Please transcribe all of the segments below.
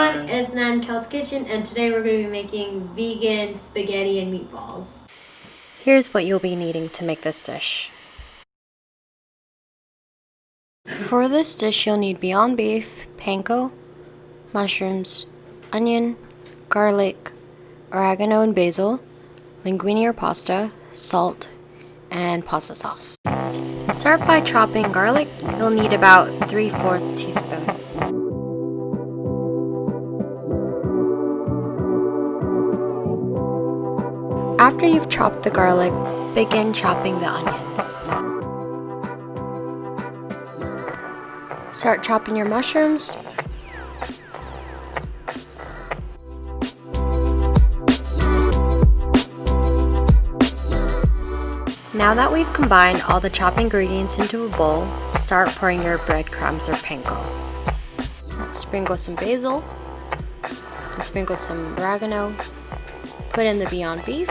everyone, it's Nankel's Kitchen, and today we're going to be making vegan spaghetti and meatballs. Here's what you'll be needing to make this dish. For this dish, you'll need Beyond Beef, panko, mushrooms, onion, garlic, oregano and basil, linguine or pasta, salt, and pasta sauce. Start by chopping garlic. You'll need about 3/4 teaspoon. After you've chopped the garlic, begin chopping the onions. Start chopping your mushrooms. Now that we've combined all the chopped ingredients into a bowl, start pouring your breadcrumbs or panko. Sprinkle some basil, and sprinkle some oregano. Put in the Beyond Beef.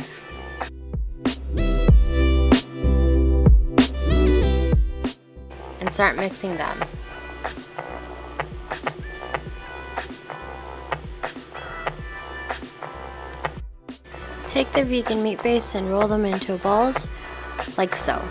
And start mixing them. Take the vegan meat base and roll them into balls, like so.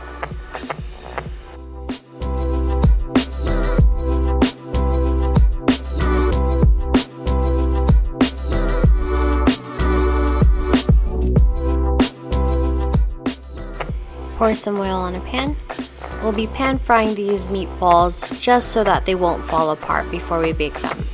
Pour some oil on a pan. We'll be pan frying these meatballs just so that they won't fall apart before we bake them.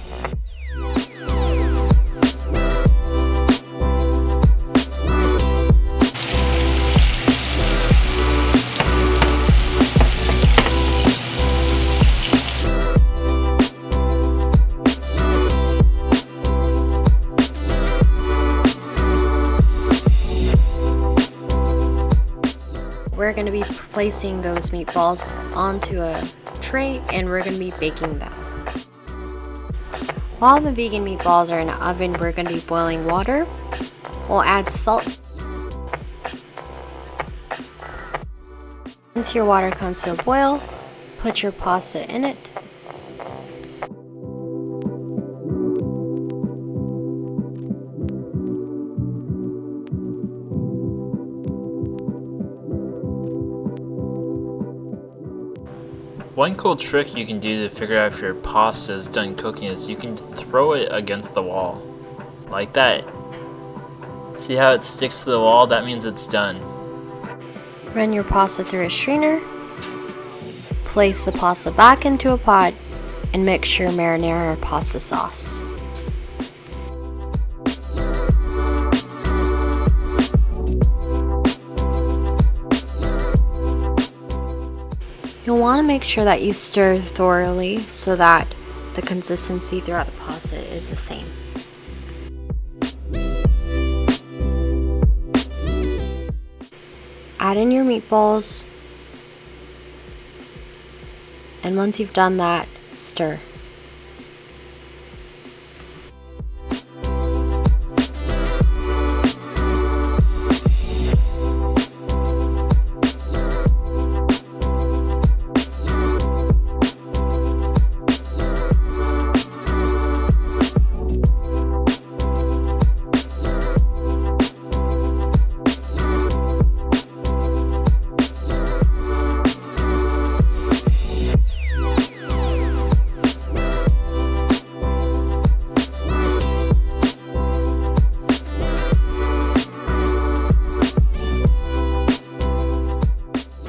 We're going to be placing those meatballs onto a tray and we're going to be baking them. While the vegan meatballs are in the oven, we're going to be boiling water. We'll add salt. Once your water comes to a boil, put your pasta in it. One cool trick you can do to figure out if your pasta is done cooking is you can throw it against the wall. Like that. See how it sticks to the wall? That means it's done. Run your pasta through a strainer. Place the pasta back into a pot and mix your marinara pasta sauce. You'll want to make sure that you stir thoroughly so that the consistency throughout the pasta is the same. Add in your meatballs, and once you've done that, stir.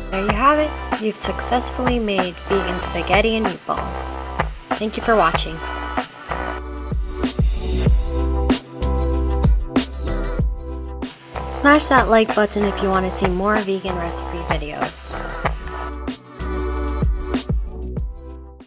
There you have it. You've successfully made vegan spaghetti and meatballs. Thank you for watching. Smash that like button if you want to see more vegan recipe videos.